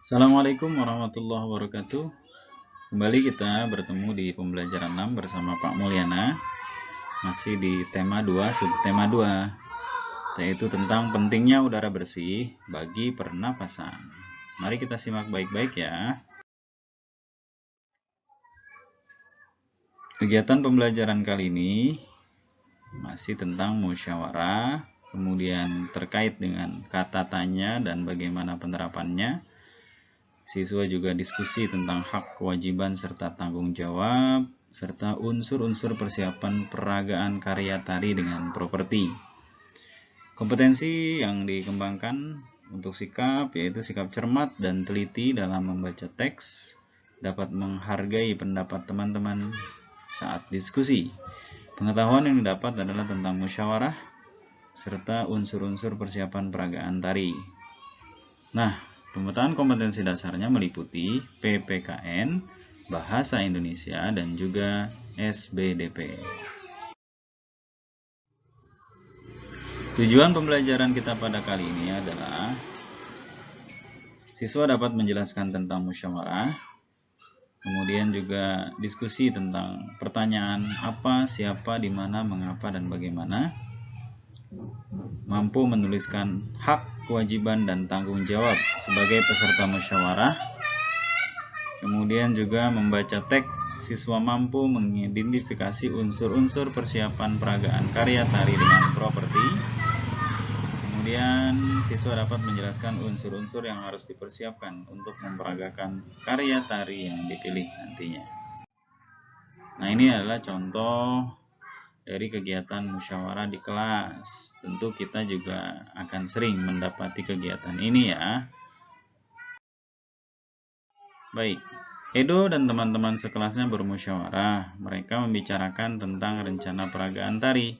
Assalamualaikum warahmatullahi wabarakatuh. Kembali kita bertemu di pembelajaran 6 bersama Pak Mulyana. Masih di tema 2, subtema 2, yaitu tentang pentingnya udara bersih bagi pernapasan. Mari kita simak baik-baik ya. Kegiatan pembelajaran kali ini masih tentang musyawarah, kemudian terkait dengan kata tanya dan bagaimana penerapannya. Siswa juga diskusi tentang hak, kewajiban, serta tanggung jawab, serta unsur-unsur persiapan peragaan karya tari dengan properti. Kompetensi yang dikembangkan untuk sikap, yaitu sikap cermat dan teliti dalam membaca teks, dapat menghargai pendapat teman-teman saat diskusi. Pengetahuan yang didapat adalah tentang musyawarah, serta unsur-unsur persiapan peragaan tari. Nah, pemetaan kompetensi dasarnya meliputi PPKN, Bahasa Indonesia, dan juga SBDP. Tujuan pembelajaran kita pada kali ini adalah siswa dapat menjelaskan tentang musyawarah, kemudian juga diskusi tentang pertanyaan apa, siapa, di mana, mengapa, dan bagaimana, mampu menuliskan hak, kewajiban, dan tanggung jawab sebagai peserta musyawarah. Kemudian juga membaca teks, siswa mampu mengidentifikasi unsur-unsur persiapan peragaan karya tari dengan properti. Kemudian siswa dapat menjelaskan unsur-unsur yang harus dipersiapkan untuk memperagakan karya tari yang dipilih nantinya. Nah, ini adalah contoh dari kegiatan musyawarah di kelas. Tentu kita juga akan sering mendapati kegiatan ini ya. Baik, Edo dan teman-teman sekelasnya bermusyawarah. Mereka membicarakan tentang rencana peragaan tari.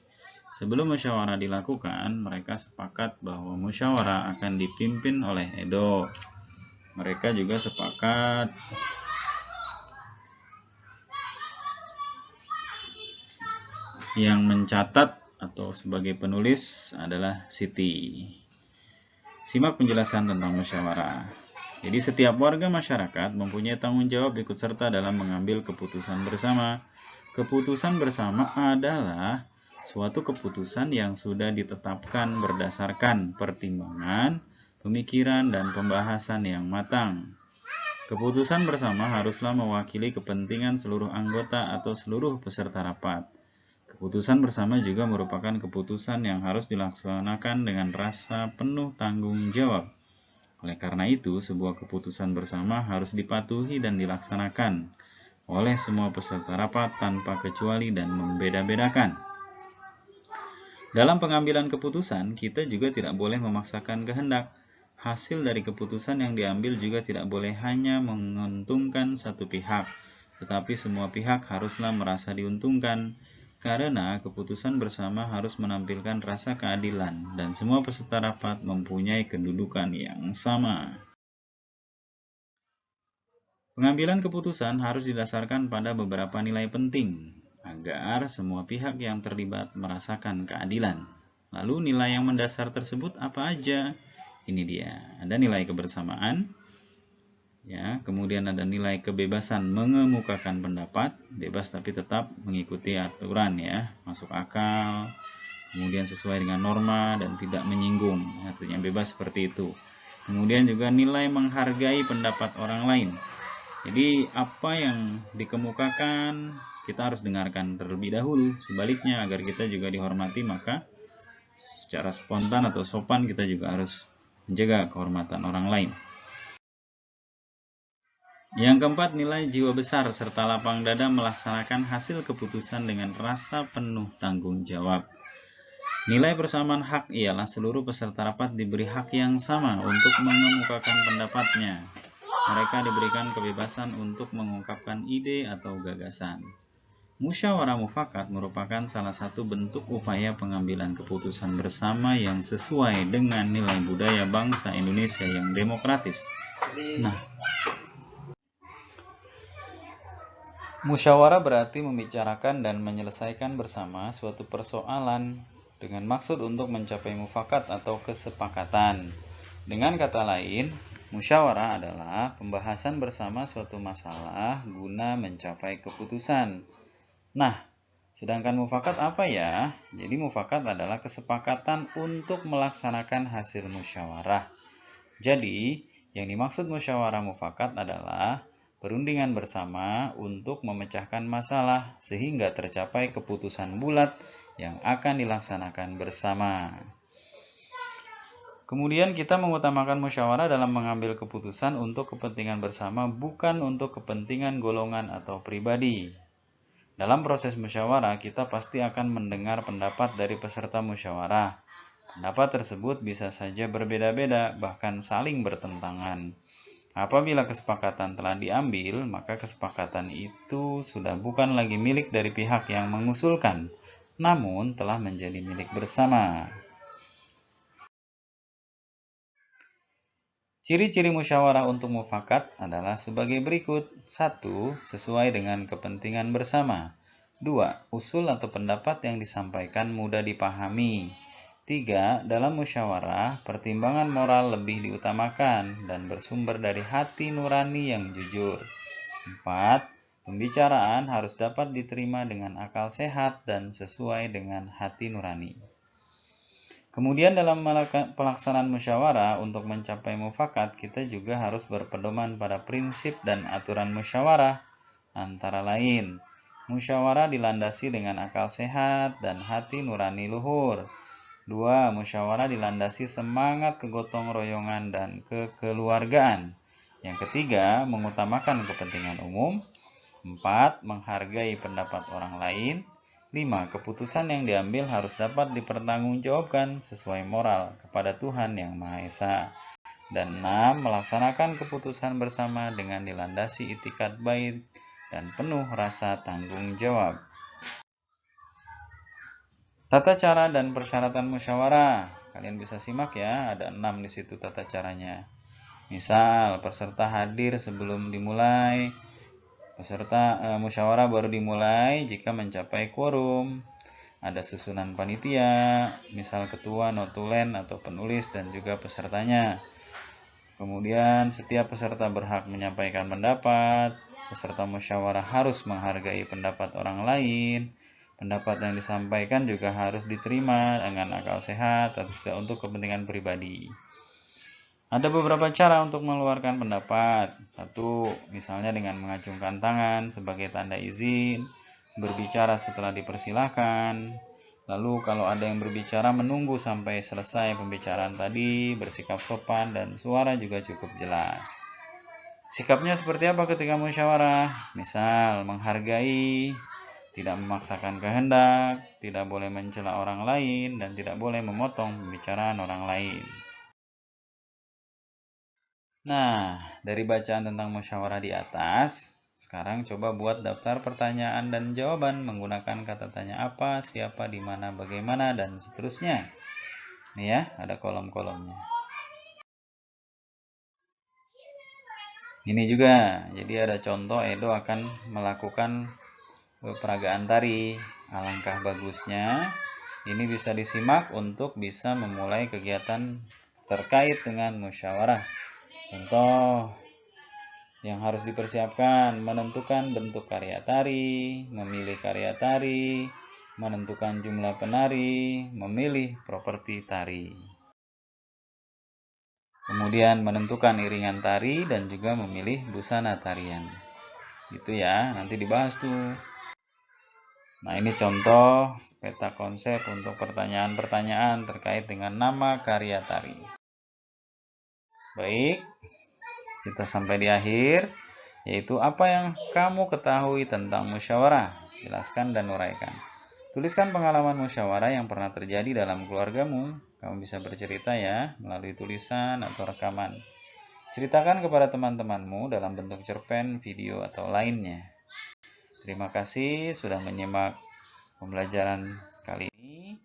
Sebelum musyawarah dilakukan, mereka sepakat bahwa musyawarah akan dipimpin oleh Edo. Mereka juga sepakat yang mencatat atau sebagai penulis adalah Siti. Simak penjelasan tentang musyawarah. Jadi setiap warga masyarakat mempunyai tanggung jawab ikut serta dalam mengambil keputusan bersama. Keputusan bersama adalah suatu keputusan yang sudah ditetapkan berdasarkan pertimbangan, pemikiran, dan pembahasan yang matang. Keputusan bersama haruslah mewakili kepentingan seluruh anggota atau seluruh peserta rapat. Keputusan bersama juga merupakan keputusan yang harus dilaksanakan dengan rasa penuh tanggung jawab. Oleh karena itu, sebuah keputusan bersama harus dipatuhi dan dilaksanakan oleh semua peserta rapat tanpa kecuali dan membeda-bedakan. Dalam pengambilan keputusan, kita juga tidak boleh memaksakan kehendak. Hasil dari keputusan yang diambil juga tidak boleh hanya menguntungkan satu pihak, tetapi semua pihak haruslah merasa diuntungkan. Karena keputusan bersama harus menampilkan rasa keadilan dan semua peserta rapat mempunyai kedudukan yang sama. Pengambilan keputusan harus didasarkan pada beberapa nilai penting agar semua pihak yang terlibat merasakan keadilan. Lalu nilai yang mendasar tersebut apa aja? Ini dia. Ada nilai kebersamaan, ya, kemudian ada nilai kebebasan mengemukakan pendapat, bebas tapi tetap mengikuti aturan ya, masuk akal, kemudian sesuai dengan norma dan tidak menyinggung, artinya bebas seperti itu. Kemudian juga nilai menghargai pendapat orang lain. Jadi apa yang dikemukakan kita harus dengarkan terlebih dahulu. Sebaliknya agar kita juga dihormati, maka secara spontan atau sopan kita juga harus menjaga kehormatan orang lain. Yang keempat, nilai jiwa besar serta lapang dada melaksanakan hasil keputusan dengan rasa penuh tanggung jawab. Nilai persamaan hak ialah seluruh peserta rapat diberi hak yang sama untuk mengemukakan pendapatnya. Mereka diberikan kebebasan untuk mengungkapkan ide atau gagasan. Musyawarah mufakat merupakan salah satu bentuk upaya pengambilan keputusan bersama yang sesuai dengan nilai budaya bangsa Indonesia yang demokratis. Nah, musyawarah berarti membicarakan dan menyelesaikan bersama suatu persoalan dengan maksud untuk mencapai mufakat atau kesepakatan. Dengan kata lain, Musyawarah adalah pembahasan bersama suatu masalah guna mencapai keputusan. Nah, sedangkan mufakat apa ya? Jadi mufakat adalah kesepakatan untuk melaksanakan hasil musyawarah. Jadi, yang dimaksud musyawarah mufakat adalah perundingan bersama untuk memecahkan masalah sehingga tercapai keputusan bulat yang akan dilaksanakan bersama. Kemudian kita mengutamakan musyawarah dalam mengambil keputusan untuk kepentingan bersama, bukan untuk kepentingan golongan atau pribadi. Dalam proses musyawarah, kita pasti akan mendengar pendapat dari peserta musyawarah. Pendapat tersebut bisa saja berbeda-beda, bahkan saling bertentangan. Apabila kesepakatan telah diambil, maka kesepakatan itu sudah bukan lagi milik dari pihak yang mengusulkan, namun telah menjadi milik bersama. Ciri-ciri musyawarah untuk mufakat adalah sebagai berikut. 1. Sesuai dengan kepentingan bersama. 2. Usul atau pendapat yang disampaikan mudah dipahami. 3. Dalam musyawarah, pertimbangan moral lebih diutamakan dan bersumber dari hati nurani yang jujur. 4. Pembicaraan harus dapat diterima dengan akal sehat dan sesuai dengan hati nurani. Kemudian dalam pelaksanaan musyawarah untuk mencapai mufakat, kita juga harus berpedoman pada prinsip dan aturan musyawarah. Antara lain, musyawarah dilandasi dengan akal sehat dan hati nurani luhur. 2. Musyawarah dilandasi semangat kegotong royongan dan kekeluargaan. Yang ketiga, mengutamakan kepentingan umum. 4. Menghargai pendapat orang lain. 5. Keputusan yang diambil harus dapat dipertanggungjawabkan sesuai moral kepada Tuhan Yang Maha Esa. Dan 6. Melaksanakan keputusan bersama dengan dilandasi itikad baik dan penuh rasa tanggung jawab. Tata cara dan persyaratan musyawarah. Kalian bisa simak ya, ada 6 di situ tata caranya. Misal, peserta hadir sebelum dimulai. Musyawarah baru dimulai jika mencapai quorum. Ada susunan panitia, misal ketua, notulen, atau penulis, dan juga pesertanya. Kemudian setiap peserta berhak menyampaikan pendapat. Peserta musyawarah harus menghargai pendapat orang lain. Pendapat yang disampaikan juga harus diterima dengan akal sehat atau tidak untuk kepentingan pribadi. Ada beberapa cara untuk mengeluarkan pendapat. 1. Misalnya dengan mengacungkan tangan sebagai tanda izin, berbicara setelah dipersilahkan. Lalu kalau ada yang berbicara, menunggu sampai selesai pembicaraan tadi, bersikap sopan dan suara juga cukup jelas. Sikapnya seperti apa ketika musyawarah? Misal, menghargai, tidak memaksakan kehendak, tidak boleh mencela orang lain, dan tidak boleh memotong pembicaraan orang lain. Nah, dari bacaan tentang musyawarah di atas, sekarang coba buat daftar pertanyaan dan jawaban menggunakan kata tanya apa, siapa, di mana, bagaimana, dan seterusnya. Nih ya, ada kolom-kolomnya. Ini juga, jadi ada contoh Edo akan melakukan peragaan tari. Alangkah bagusnya, ini bisa disimak untuk bisa memulai kegiatan terkait dengan musyawarah. Contoh yang harus dipersiapkan: menentukan bentuk karya tari, memilih karya tari, menentukan jumlah penari, memilih properti tari. Kemudian menentukan iringan tari dan juga memilih busana tarian. Itu ya, nanti dibahas tuh. Nah, ini contoh peta konsep untuk pertanyaan-pertanyaan terkait dengan nama karya tari. Baik, kita sampai di akhir, yaitu apa yang kamu ketahui tentang musyawarah. Jelaskan dan uraikan. Tuliskan pengalaman musyawarah yang pernah terjadi dalam keluargamu. Kamu bisa bercerita ya, melalui tulisan atau rekaman. Ceritakan kepada teman-temanmu dalam bentuk cerpen, video, atau lainnya. Terima kasih sudah menyimak pembelajaran kali ini.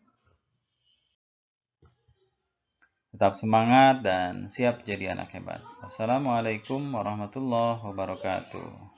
Tetap semangat dan siap jadi anak hebat. Wassalamualaikum warahmatullahi wabarakatuh.